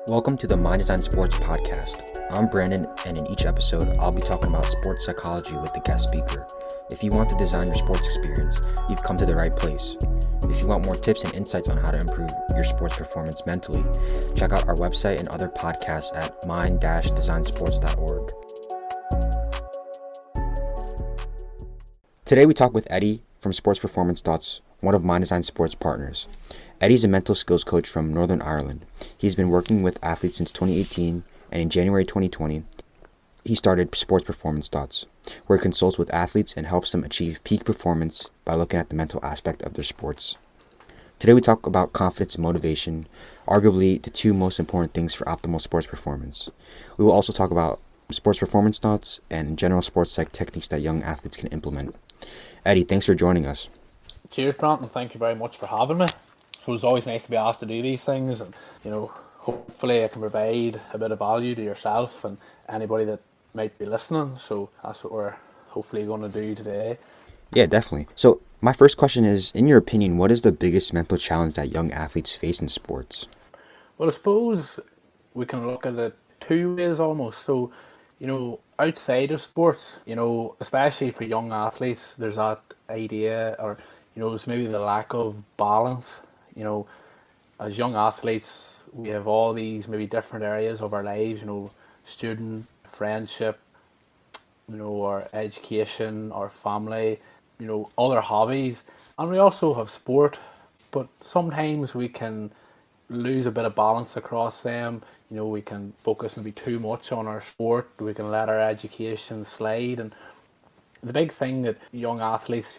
Welcome to the Mind Design Sports Podcast. I'm Brandon, and in each episode, I'll be talking about sports psychology with the guest speaker. If you want to design your sports experience, you've come to the right place. If you want more tips and insights on how to improve your sports performance mentally, check out our website and other podcasts at mind-designsports.org. Today we talk with Eddy from Sports Performance Thoughts, one of Mind Design Sports partners. Eddy's a mental skills coach from Northern Ireland. He's been working with athletes since 2018, and in January 2020, he started Sports Performance Thoughts, where he consults with athletes and helps them achieve peak performance by looking at the mental aspect of their sports. Today we talk about confidence and motivation, arguably the two most important things for optimal sports performance. We will also talk about sports performance thoughts and general sports psych techniques that young athletes can implement. Eddy, thanks for joining us. Cheers, Brandon. Thank you very much for having me. So it's always nice to be asked to do these things, and hopefully I can provide a bit of value to yourself and anybody that might be listening. So that's what we're hopefully going to do today. Yeah, definitely. So my first question is, in your opinion, what is the biggest mental challenge that young athletes face in sports? Well, I suppose we can look at it two ways almost. So, outside of sports, especially for young athletes, there's that idea, or it's maybe the lack of balance. As young athletes, we have all these maybe different areas of our lives, student, friendship, our education, our family, other hobbies, and we also have sport, but sometimes we can lose a bit of balance across them. We can focus maybe too much on our sport, we can let our education slide, and the big thing that young athletes,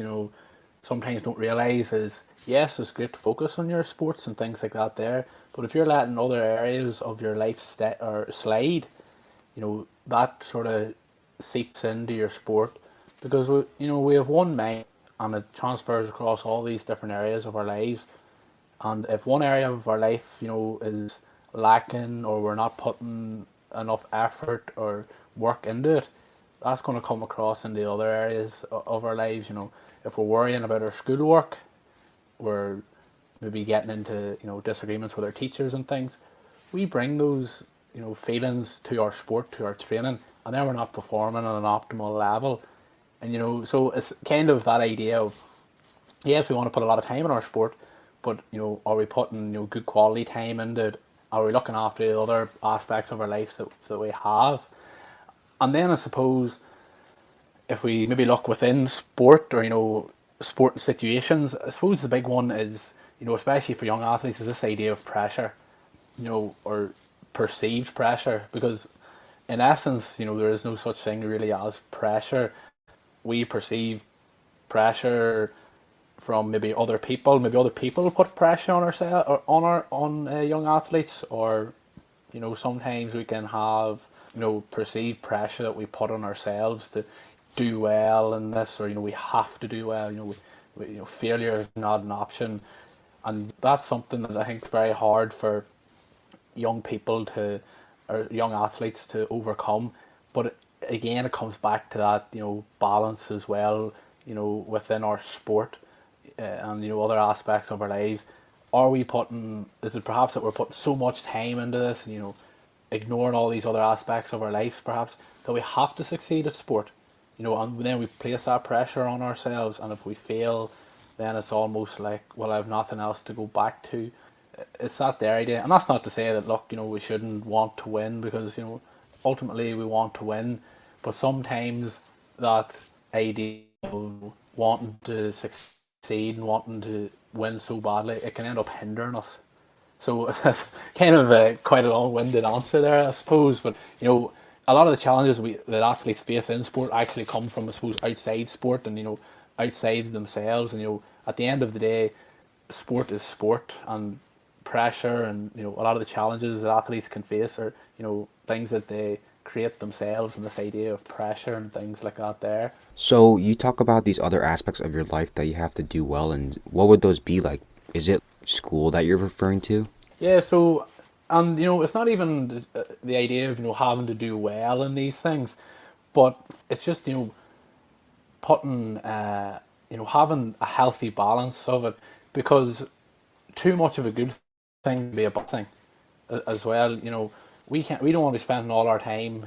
sometimes don't realise is, yes, it's great to focus on your sports and things like that there, but if you're letting other areas of your life slide, that sort of seeps into your sport, because we have one mind and it transfers across all these different areas of our lives. And if one area of our life, is lacking, or we're not putting enough effort or work into it, that's going to come across in the other areas of our lives. If we're worrying about our schoolwork, we're maybe getting into disagreements with our teachers and things. We bring those feelings to our sport, to our training, and then we're not performing at an optimal level. And so it's kind of that idea of, yes, we want to put a lot of time in our sport, but are we putting good quality time into it? Are we looking after the other aspects of our lives that we have? And then I suppose if we maybe look within sport, or sport situations, I suppose the big one is, especially for young athletes, is this idea of pressure, or perceived pressure, because in essence, there is no such thing really as pressure. We perceive pressure from maybe other people. Maybe other people put pressure on ourselves, or on young athletes, or sometimes we can have perceived pressure that we put on ourselves to do well in this, or we have to do well. Failure is not an option, and that's something that I think is very hard for young people or young athletes to overcome. But again, it comes back to that balance as well, within our sport, and other aspects of our lives. Is it perhaps that we're putting so much time into this, and ignoring all these other aspects of our lives, perhaps, that we have to succeed at sport, and then we place that pressure on ourselves, and if we fail, then it's almost like, well, I have nothing else to go back to. It's that there idea, and that's not to say that, look, we shouldn't want to win, because ultimately we want to win, but sometimes that idea of wanting to succeed and wanting to win so badly, it can end up hindering us. So that's kind of quite a long-winded answer there, I suppose. But a lot of the challenges that athletes face in sport actually come from, I suppose, outside sport, and outside themselves. And at the end of the day, sport is sport, and pressure and a lot of the challenges that athletes can face are things that they create themselves, and this idea of pressure and things like that there. So you talk about these other aspects of your life that you have to do well, and what would those be like? Is it school that you're referring to? Yeah, so, and it's not even the idea of having to do well in these things, but it's just putting having a healthy balance of it, because too much of a good thing can be a bad thing. as well. We don't want to be spending all our time.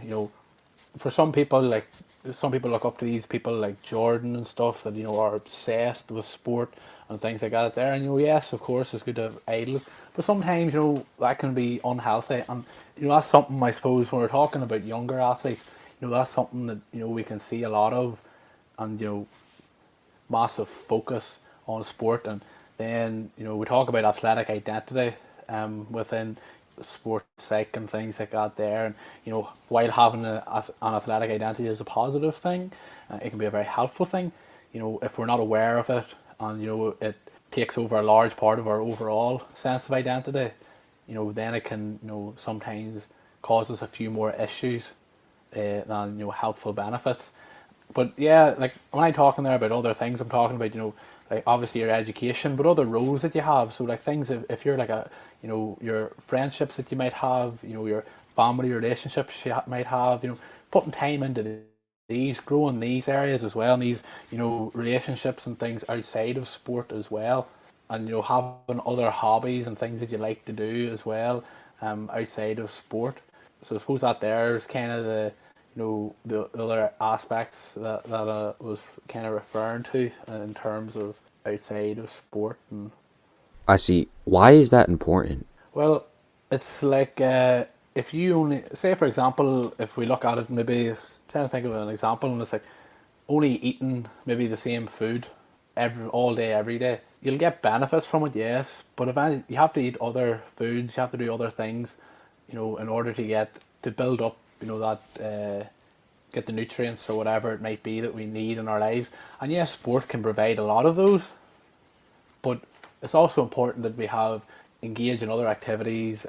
For some people, like some people look up to these people like Jordan and stuff that are obsessed with sport and things like that. There, and yes, of course, it's good to have idols, but sometimes that can be unhealthy, and that's something I suppose when we're talking about younger athletes, that's something that we can see a lot of, and massive focus on sport. And then we talk about athletic identity within sports psych and things like that there. And while having an athletic identity is a positive thing, it can be a very helpful thing. If we're not aware of it, and it takes over a large part of our overall sense of identity, then it can sometimes cause us a few more issues than helpful benefits. But yeah, like when I'm talking there about other things, I'm talking about like obviously your education, but other roles that you have. So like things, if you're like your friendships that you might have, your family relationships you might have, putting time into these, growing these areas as well, and these relationships and things outside of sport as well, and having other hobbies and things that you like to do as well, outside of sport. So I suppose that there's kind of the other aspects that I was kind of referring to in terms of outside of sport. And I see. Why is that important? well, it's like if you only say, for example, if we look at it, maybe trying to think of an example, and it's like only eating maybe the same food all day, every day. You'll get benefits from it, yes, but you have to eat other foods, you have to do other things, in order to build up, that get the nutrients or whatever it might be that we need in our lives. And yes, sport can provide a lot of those, but it's also important that we have engage in other activities,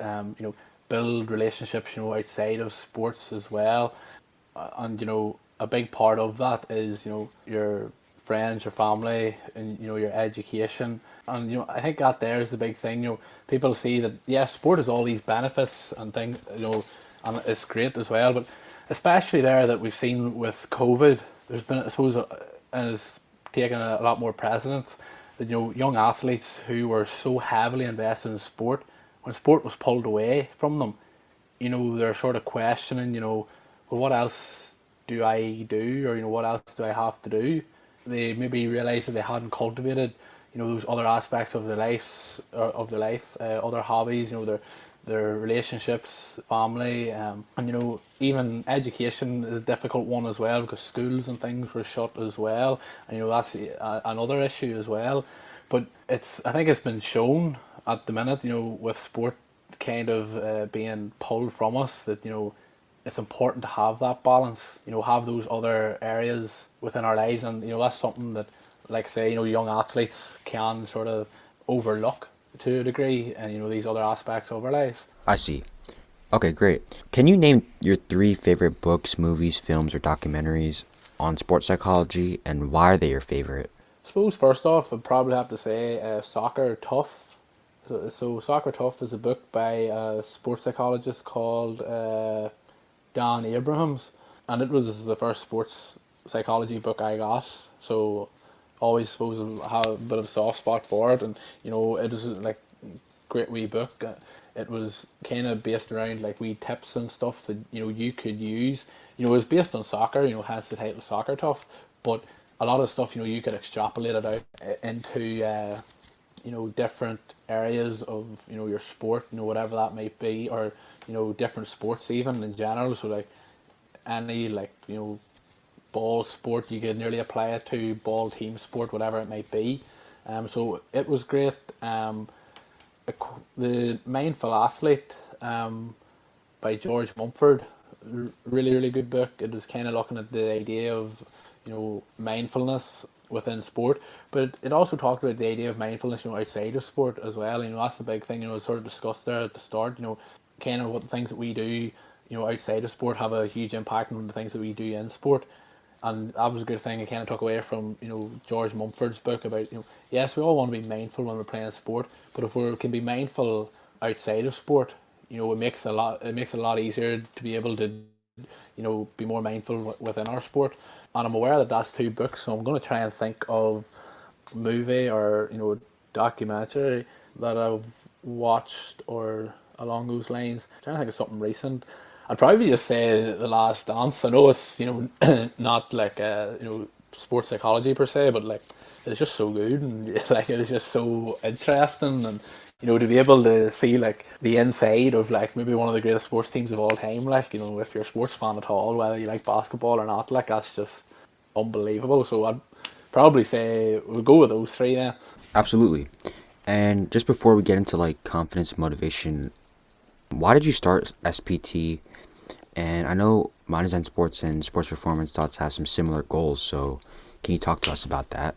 build relationships, outside of sports as well. And a big part of that is your friends, your family, and your education. And I think that there is the big thing. People see that yes, sport has all these benefits and things, and it's great as well. But especially there that we've seen with COVID, there's been, I suppose, and it's taken a lot more precedence that young athletes who were so heavily invested in sport, when sport was pulled away from them, they're sort of questioning, well, what else do I do, or what else do I have to do? They maybe realise that they hadn't cultivated, those other aspects of their life, other hobbies, their relationships, family, and even education is a difficult one as well because schools and things were shut as well, and that's another issue as well. But I think it's been shown at the minute, with sport kind of being pulled from us, that it's important to have that balance, have those other areas within our lives, and that's something that, like say, young athletes can sort of overlook to a degree, and these other aspects of our lives. I see. Okay, great. Can you name your three favorite books, movies, films, or documentaries on sports psychology, and why are they your favorite? I suppose first off, I'd probably have to say Soccer Tough. So Soccer Tough is a book by a sports psychologist called Dan Abrahams, and it was the first sports psychology book I got. So always suppose I have a bit of a soft spot for it, and it was like great wee book. It was kind of based around like wee tips and stuff that you could use. It was based on soccer. Hence the title Soccer Tough, but a lot of stuff you could extrapolate it out into different areas of your sport, whatever that might be, or different sports even in general. So like any like ball sport, you could nearly apply it to ball team sport, whatever it might be. So it was great. The Mindful Athlete by George Mumford, really really good book. It was kind of looking at the idea of mindfulness within sport, but it also talked about the idea of mindfulness outside of sport as well. That's the big thing. It's sort of discussed there at the start. Kind of what the things that we do outside of sport have a huge impact on the things that we do in sport. And that was a good thing I kind of took away from George Mumford's book about yes, we all want to be mindful when we're playing sport, but if we can be mindful outside of sport, it makes it a lot easier to be able to be more mindful within our sport. And I'm aware that that's two books, so I'm going to try and think of a movie or documentary that I've watched or along those lines. I'm trying to think of something recent. I'd probably just say The Last Dance. I know it's not like sports psychology per se, but like it's just so good and like it is just so interesting and to be able to see like the inside of like maybe one of the greatest sports teams of all time, like if you're a sports fan at all, whether you like basketball or not, like that's just unbelievable. So I'd probably say we'll go with those three then. Absolutely. And just before we get into like confidence, motivation, why did you start SPT? And I know Mind Design Sports and Sports Performance Thoughts have some similar goals, so can you talk to us about that?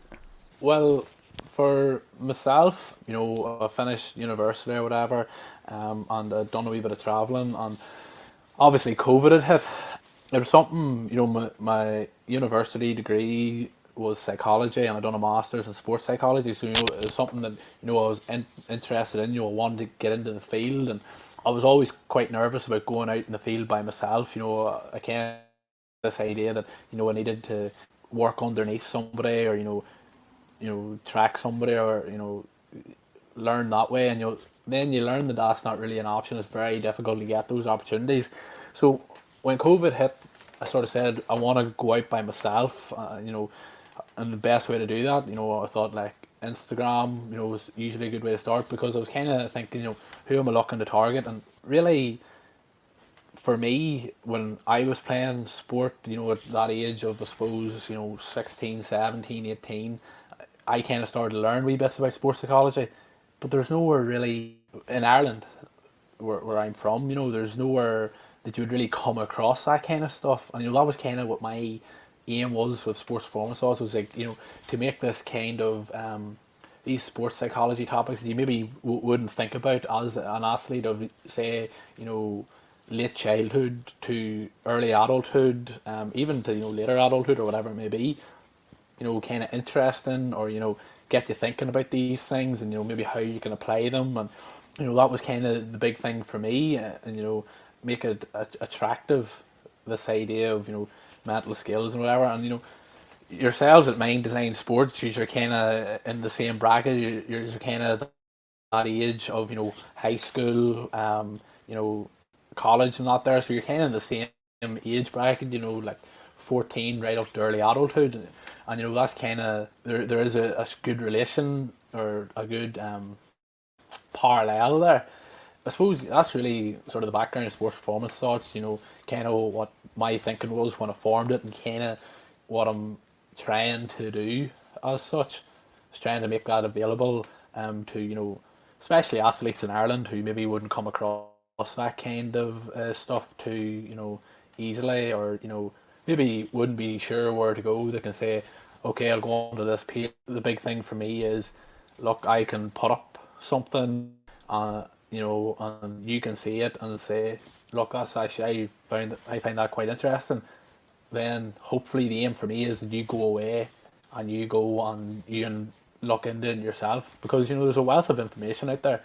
Well, for myself, I finished university or whatever, and I'd done a wee bit of travelling, and obviously COVID had hit. There was something, my university degree was psychology, and I'd done a master's in sports psychology, so it was something that I was interested in. I wanted to get into the field, and I was always quite nervous about going out in the field by myself. I kind of this idea that I needed to work underneath somebody, or track somebody, or learn that way, and then you learn that that's not really an option. It's very difficult to get those opportunities. So when COVID hit, I sort of said I want to go out by myself. And the best way to do that, I thought like Instagram, was usually a good way to start, because I was kind of thinking, who am I looking to target, and really for me, when I was playing sport, at that age of, I suppose, 16, 17, 18, I kind of started to learn wee bits about sports psychology. But there's nowhere really in Ireland, where I'm from, there's nowhere that you would really come across that kind of stuff. And, that was kind of what my aim was with sports performance also, was like, to make this kind of, these sports psychology topics that you maybe wouldn't think about as an athlete of, say, late childhood to early adulthood, even to later adulthood or whatever it may be, kind of interesting, or get you thinking about these things, and maybe how you can apply them, and that was kind of the big thing for me, and make it attractive, this idea of mental skills and whatever, and yourselves at Mind Design Sports, you're kind of in the same bracket. You're kind of that age of high school, college and that there, so you're kind of in the same age bracket, like 14 right up to early adulthood, and that's kind of there is a good relation, or a good parallel there. I suppose that's really sort of the background of sports performance thoughts, kind of what my thinking was when I formed it, and kind of what I'm trying to do as such. Is trying to make that available, to, especially athletes in Ireland who maybe wouldn't come across that kind of stuff too, easily, or, maybe wouldn't be sure where to go. They can say, okay, I'll go on to this page. The big thing for me is, look, I can put up something, and you can see it and say, look, that's actually, I find that quite interesting. Then hopefully the aim for me is that you go away and you go and you can look into it yourself, because there's a wealth of information out there.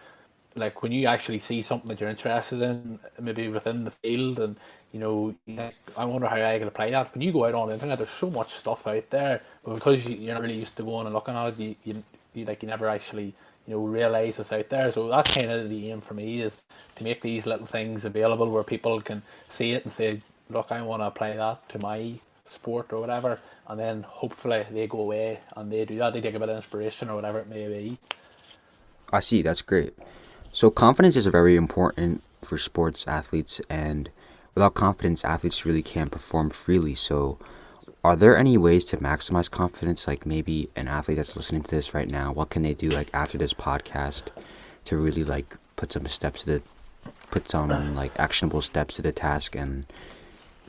Like when you actually see something that you're interested in, maybe within the field, and you think, I wonder how I can apply that. When you go out on the internet, there's so much stuff out there, but because you're not really used to going and looking at it, you never actually realize it's out there. So that's kind of the aim for me, is to make these little things available where people can see it and say, look, I want to apply that to my sport or whatever, and then hopefully they go away and they do that. They take a bit of inspiration or whatever it may be. I see, that's great. So confidence is very important for sports athletes, and without confidence, athletes really can't perform freely. So are there any ways to maximize confidence? Like maybe an athlete that's listening to this right now, what can they do like after this podcast to really like put some like actionable steps to the task and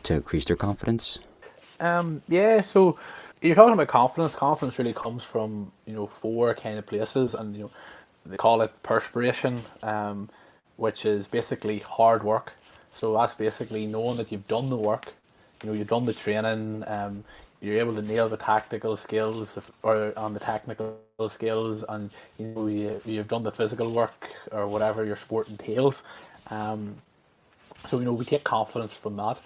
to increase their confidence? Yeah, so you're talking about confidence. Confidence really comes from, four kind of places, and they call it perspiration, which is basically hard work. So that's basically knowing that you've done the work, you've done the training, you're able to nail the tactical skills, or on the technical skills, and you've done the physical work or whatever your sport entails. So we take confidence from that.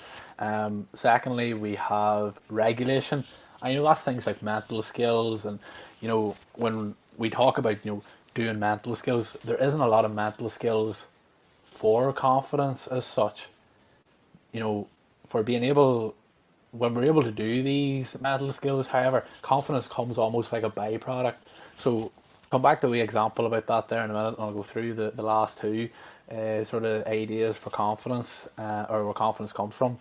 Secondly, we have regulation. I know that's things like mental skills, and when we talk about doing mental skills, there isn't a lot of mental skills for confidence as such. You know, for being able, when we're able to do these mental skills, however, confidence comes almost like a byproduct. So come back to the example about that there in a minute, and I'll go through the last two sort of ideas for confidence, or where confidence comes from.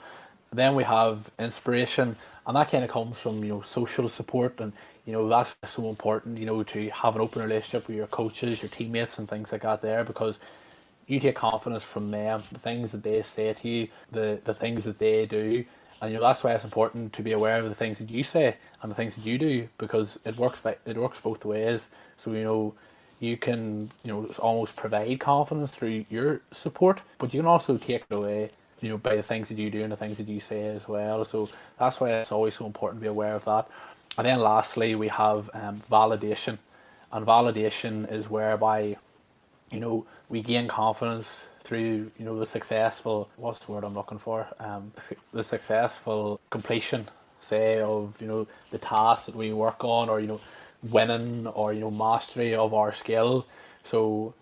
Then we have inspiration, and that kind of comes from, social support, and that's so important, to have an open relationship with your coaches, your teammates, and things like that there, because you take confidence from them, the things that they say to you, the things that they do, and that's why it's important to be aware of the things that you say and the things that you do, because it works both ways. So you can almost provide confidence through your support, but you can also take it away by the things that you do and the things that you say as well. So that's why it's always so important to be aware of that. And then lastly, we have validation, and validation is whereby we gain confidence through, the successful, what's the word I'm looking for? The successful completion, say, of, the tasks that we work on, or, winning, or, mastery of our skill. So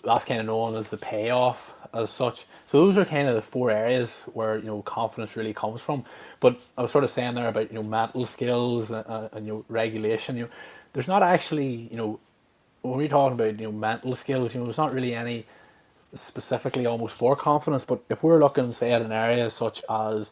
that's kind of known as the payoff as such. So those are kind of the four areas where, confidence really comes from. But I was sort of saying there about, mental skills, and regulation. There's not actually, when we're talking about mental skills, there's not really any specifically almost for confidence. But if we're looking, say, at an area such as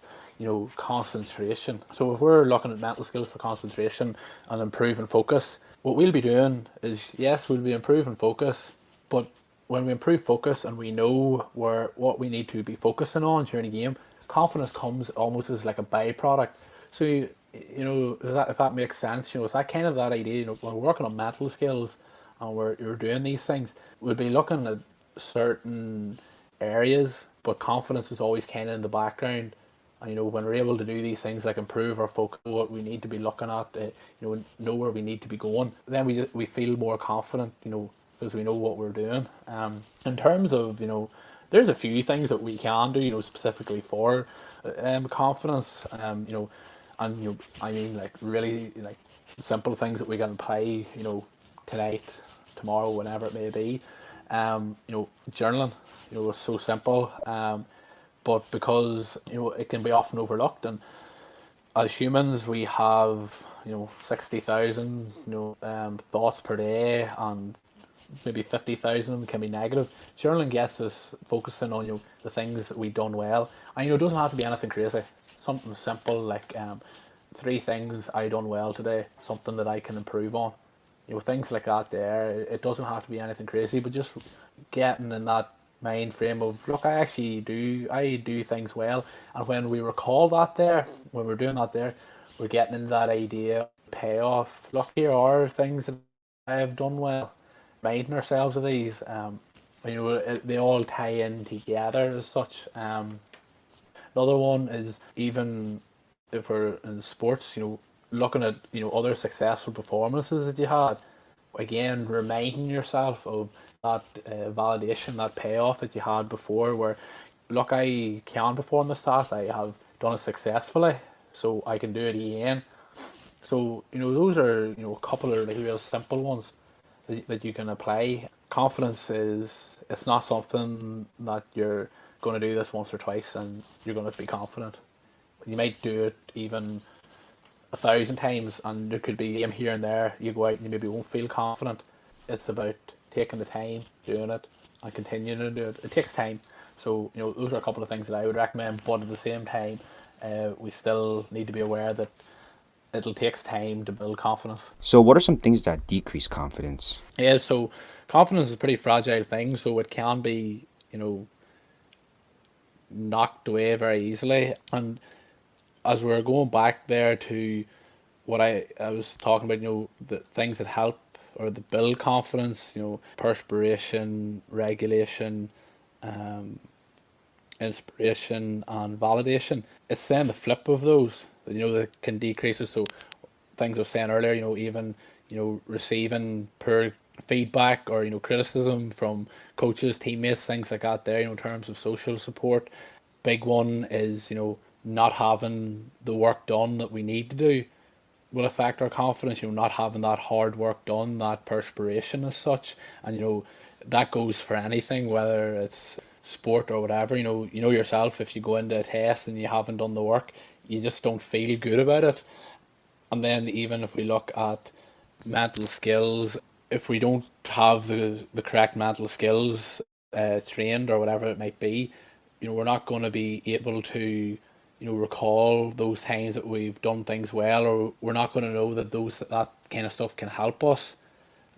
concentration, so if we're looking at mental skills for concentration and improving focus, what we'll be doing is, yes, we'll be improving focus, but when we improve focus and we know what we need to be focusing on during a game, confidence comes almost as like a byproduct. So if that makes sense, it's that kind of that idea. When we're working on mental skills and you're doing these things, we'll be looking at certain areas, but confidence is always kind of in the background. And when we're able to do these things like improve our focus, what we need to be looking at, know where we need to be going, then we feel more confident, because we know what we're doing. In terms of there's a few things that we can do, specifically for confidence. And I mean, like, really, like, simple things that we can apply, tonight, tomorrow, whenever it may be. Journaling, is so simple. But because it can be often overlooked, and as humans we have 60,000 thoughts per day, and maybe 50,000 of them can be negative. Journaling gets us focusing on the things that we done well, and it doesn't have to be anything crazy. Something simple like 3 things I done well today, something that I can improve on. Things like that there. It doesn't have to be anything crazy, but just getting in that mind frame of, look, I do things well, and when we recall that there, when we're doing that there, we're getting into that idea of payoff. Look, here are things that I have done well. Reminding ourselves of these, they all tie in together as such. Another one is, even if we're in sports, looking at other successful performances that you had, again reminding yourself of that validation, that payoff that you had before, where, look, I can perform this task, I have done it successfully, so I can do it again. So those are a couple of like real simple ones that you can apply. Confidence is, it's not something that you're going to do this once or twice and you're going to be confident. You might do it even 1,000 times, and there could be a game here and there you go out and you maybe won't feel confident. It's about taking the time, doing it, and continuing to do it. It takes time. So those are a couple of things that I would recommend, but at the same time, we still need to be aware that it'll takes time to build confidence. So, what are some things that decrease confidence? Yeah, so confidence is a pretty fragile thing, so it can be knocked away very easily. And as we're going back there to what I was talking about, the things that help or that build confidence, perspiration, regulation, um, inspiration, and validation. It's saying the flip of those, that can decrease it. So things I was saying earlier, even receiving poor feedback or criticism from coaches, teammates, things like that there, in terms of social support. Big one is not having the work done that we need to do will affect our confidence. Not having that hard work done, that perspiration as such, and that goes for anything, whether it's sport or whatever, you know yourself, if you go into a test and you haven't done the work, you just don't feel good about it. And then even if we look at mental skills, if we don't have the correct mental skills trained or whatever it might be, we're not going to be able to, recall those times that we've done things well, or we're not going to know that that kind of stuff can help us.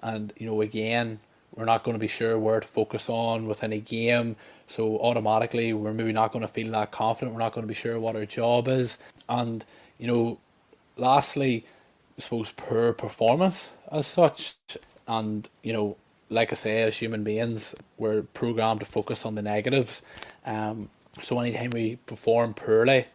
And again, we're not going to be sure where to focus on within a game, so automatically we're maybe not going to feel that confident. We're not going to be sure what our job is. And lastly, I suppose poor performance as such. And like I say, as human beings, we're programmed to focus on the negatives. So anytime we perform poorly,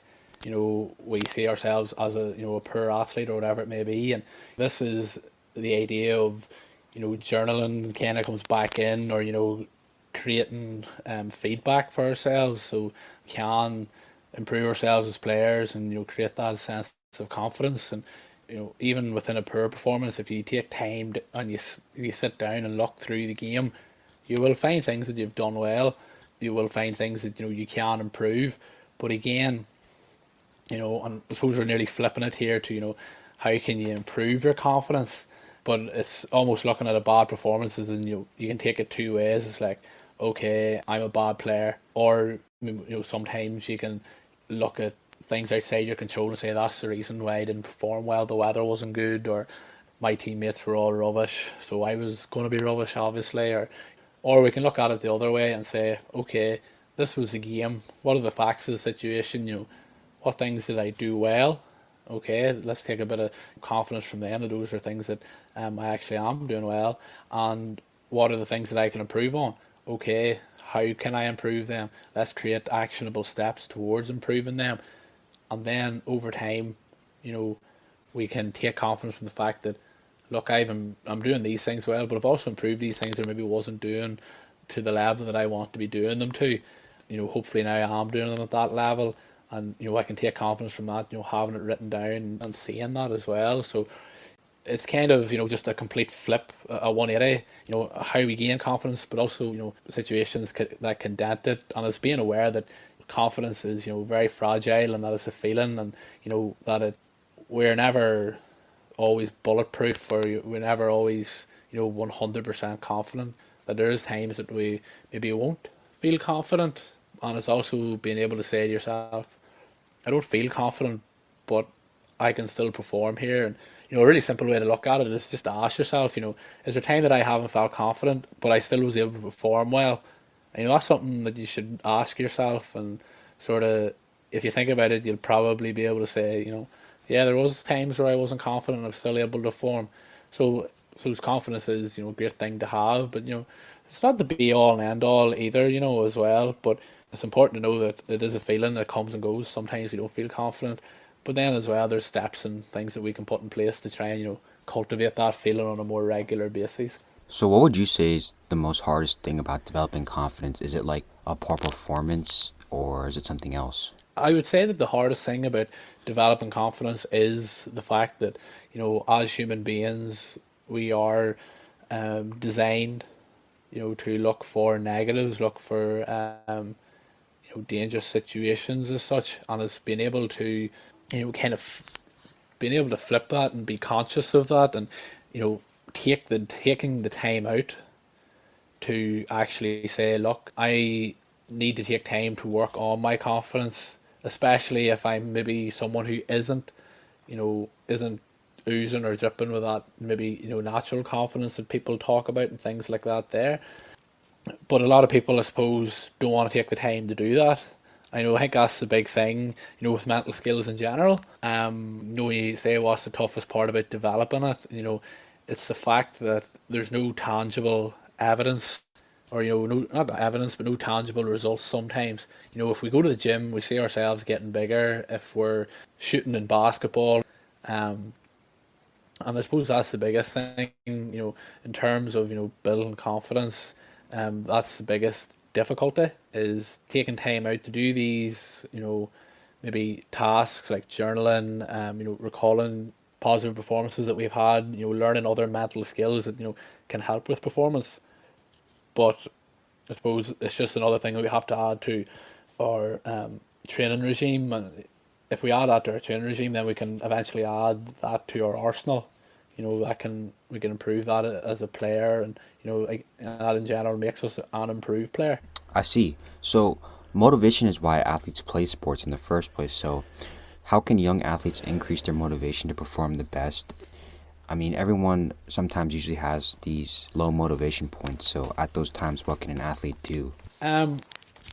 we see ourselves as a poor athlete or whatever it may be. And this is the idea of journaling kind of comes back in, or creating feedback for ourselves, so we can improve ourselves as players, and create that sense of confidence. And even within a poor performance, if you take time and you sit down and look through the game, you will find things that you've done well. You will find things that you can improve. But again, and I suppose we're nearly flipping it here to how can you improve your confidence. But it's almost looking at a bad performances, and you can take it two ways. It's like, okay, I'm a bad player, or sometimes you can look at things outside your control and say that's the reason why I didn't perform well. The weather wasn't good, or my teammates were all rubbish, so I was going to be rubbish, obviously. Or we can look at it the other way and say, okay, this was the game. What are the facts of the situation? What things did I do well? Okay, let's take a bit of confidence from them that those are things that I actually am doing well. And what are the things that I can improve on? Okay, how can I improve them? Let's create actionable steps towards improving them. And then over time, you know, we can take confidence from the fact that, look, I'm doing these things well, but I've also improved these things that I maybe wasn't doing to the level that I want to be doing them to. Hopefully now I am doing them at that level, and I can take confidence from that. Having it written down and seeing that as well. So it's kind of just a complete flip, a 180. How we gain confidence, but also situations that can dent it, and it's being aware that confidence is very fragile, and that it's a feeling, and that we're never always bulletproof, or we're never always 100% confident. That there is times that we maybe won't feel confident, and it's also being able to say to yourself, I don't feel confident, but I can still perform here. And a really simple way to look at it is just to ask yourself, is there time that I haven't felt confident, but I still was able to perform well? And that's something that you should ask yourself, and sort of, if you think about it, you'll probably be able to say, yeah, there was times where I wasn't confident and I was still able to perform. So confidence is a great thing to have, but it's not the be all and end all either, as well. But it's important to know that it is a feeling that comes and goes. Sometimes we don't feel confident, but then as well, there's steps and things that we can put in place to try and cultivate that feeling on a more regular basis. So, what would you say is the most hardest thing about developing confidence? Is it like a poor performance, or is it something else? I would say that the hardest thing about developing confidence is the fact that, as human beings, we are designed, to look for negatives, look for, dangerous situations as such, and it's being able to, kind of being able to flip that and be conscious of that, and, taking the time out to actually say, look, I need to take time to work on my confidence, especially if I'm maybe someone who isn't oozing or dripping with that maybe natural confidence that people talk about and things like that there. But a lot of people, I suppose, don't want to take the time to do that. I think that's the big thing, with mental skills in general. When you say what's the toughest part about developing it, it's the fact that there's no tangible evidence, or no, not evidence, but no tangible results. Sometimes, if we go to the gym, we see ourselves getting bigger. If we're shooting in basketball, um, and I suppose that's the biggest thing, in terms of building confidence. That's the biggest difficulty, is taking time out to do these, maybe tasks like journaling, recalling positive performances that we've had, learning other mental skills that can help with performance. But I suppose it's just another thing that we have to add to our training regime, and if we add that to our training regime, then we can eventually add that to our arsenal. That can we can improve that as a player, and like, that in general makes us an improved player. I see. So, motivation is why athletes play sports in the first place. So, how can young athletes increase their motivation to perform the best? I mean, everyone sometimes usually has these low motivation points. So, at those times, what can an athlete do? Um,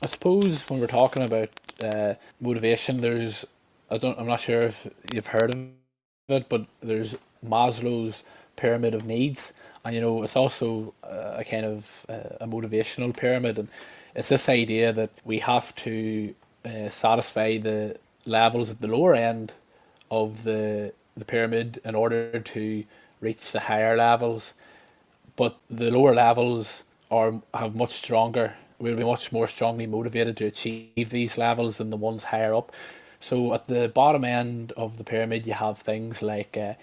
I suppose when we're talking about motivation, I'm not sure if you've heard of it, but there's Maslow's pyramid of needs, and it's also a kind of a motivational pyramid, and it's this idea that we have to satisfy the levels at the lower end of the pyramid in order to reach the higher levels, but the lower levels are have much stronger. Will be much more strongly motivated to achieve these levels than the ones higher up. So at the bottom end of the pyramid, you have things like the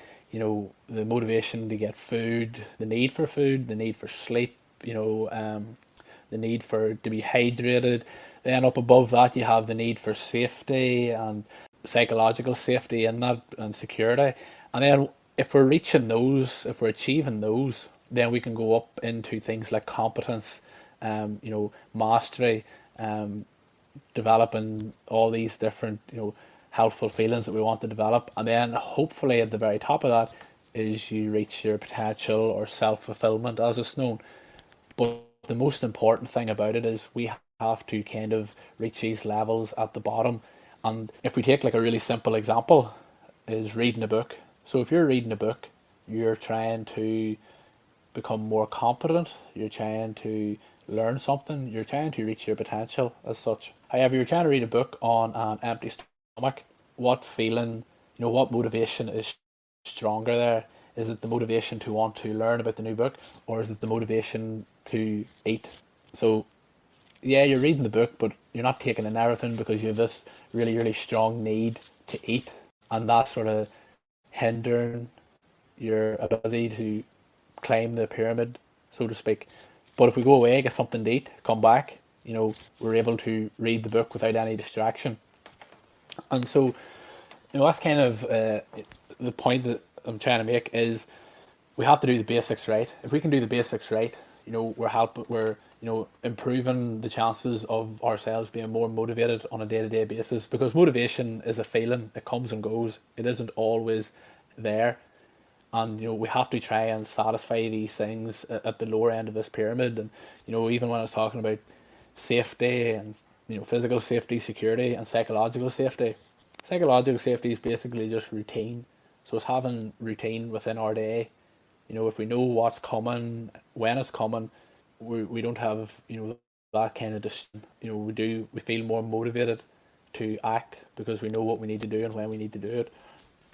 motivation to get food, the need for food, the need for sleep, the need for to be hydrated. Then up above that, you have the need for safety and psychological safety and that and security. And then if we're achieving those, then we can go up into things like competence, mastery, um, developing all these different, helpful feelings that we want to develop. And then hopefully at the very top of that is you reach your potential or self fulfillment as it's known. But the most important thing about it is we have to kind of reach these levels at the bottom. And if we take like a really simple example, is reading a book. So if you're reading a book, you're trying to become more competent, you're trying to learn something, you're trying to reach your potential as such. However, you're trying to read a book on an empty stomach. What feeling, what motivation is stronger there? Is it the motivation to want to learn about the new book, or is it the motivation to eat? So, yeah, you're reading the book, but you're not taking in everything because you have this really, really strong need to eat, and that's sort of hindering your ability to climb the pyramid, so to speak. But if we go away, get something to eat, come back, we're able to read the book without any distraction. And so, that's kind of the point that I'm trying to make is we have to do the basics right. If we can do the basics right, we're improving the chances of ourselves being more motivated on a day to day basis, because motivation is a feeling. It comes and goes. It isn't always there, and we have to try and satisfy these things at the lower end of this pyramid. And even when I was talking about safety and physical safety, security, and psychological safety is basically just routine. So it's having routine within our day. If we know what's coming, when it's coming, we don't have that kind of we feel more motivated to act because we know what we need to do and when we need to do it.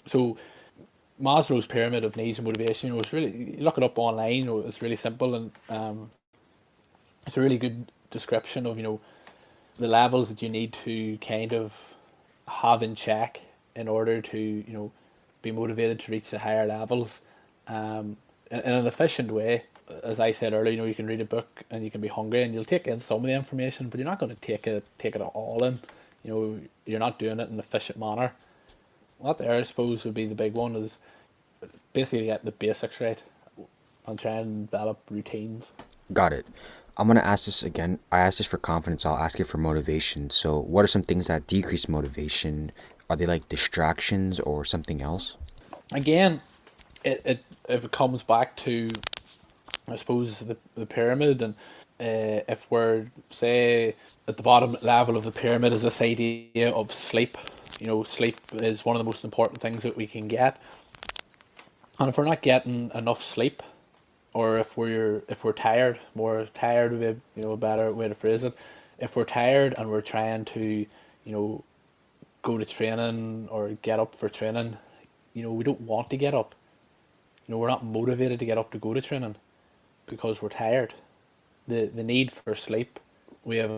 So Maslow's pyramid of needs and motivation, it's really, you look it up online, it's really simple, and it's a really good description of the levels that you need to kind of have in check in order to be motivated to reach the higher levels, in an efficient way. As I said earlier, you can read a book and you can be hungry and you'll take in some of the information, but you're not going to take it all in. You're not doing it in an efficient manner. That there, I suppose, would be the big one, is basically get the basics right and try and develop routines. Got it. I'm going to ask this again. I asked this for confidence. I'll ask it for motivation. So, what are some things that decrease motivation? Are they like distractions or something else? Again, it if it comes back to, I suppose, the pyramid, and if we're, say, at the bottom level of the pyramid is this idea of sleep. Sleep is one of the most important things that we can get, and if we're not getting enough sleep, or if we're tired, more tired would be a better way to phrase it. If we're tired and we're trying to go to training or get up for training, we don't want to get up. We're not motivated to get up to go to training because we're tired. The need for sleep, we have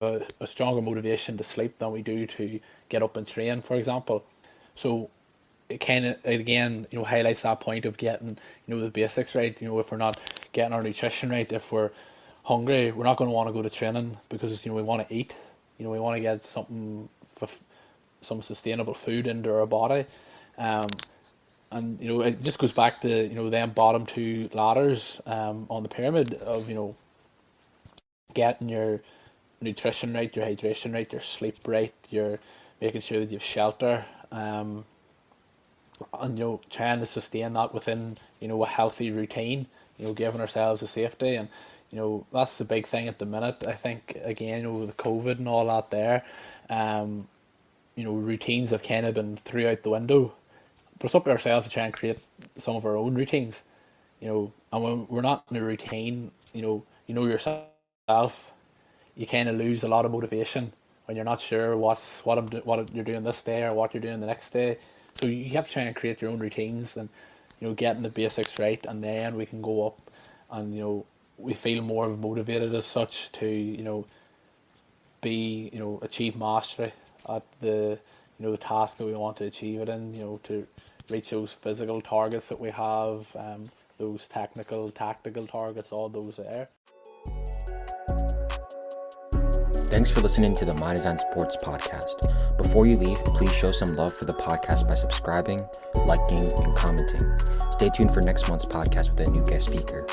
a stronger motivation to sleep than we do to get up and train, for example. So it kind of, again, highlights that point of getting the basics right. If we're not getting our nutrition right, if we're hungry, we're not going to want to go to training because we want to eat. We want to get some sustainable food into our body. Um, and it just goes back to them bottom two ladders on the pyramid of getting your nutrition right, your hydration right, your sleep right, your making sure that you have shelter, and trying to sustain that within a healthy routine. Giving ourselves a safety, and that's the big thing at the minute. I think again, with the COVID and all that there, routines have kind of been threw out the window. But it's up to ourselves to try and create some of our own routines. And when we're not in a routine, yourself, you kind of lose a lot of motivation when you're not sure what you're doing this day or what you're doing the next day. So you have to try and create your own routines and getting the basics right, and then we can go up and we feel more motivated as such to be achieve mastery at the task that we want to achieve it in, to reach those physical targets that we have, those technical, tactical targets, all those there. Thanks for listening to the My Design Sports podcast. Before you leave, please show some love for the podcast by subscribing, liking, and commenting. Stay tuned for next month's podcast with a new guest speaker.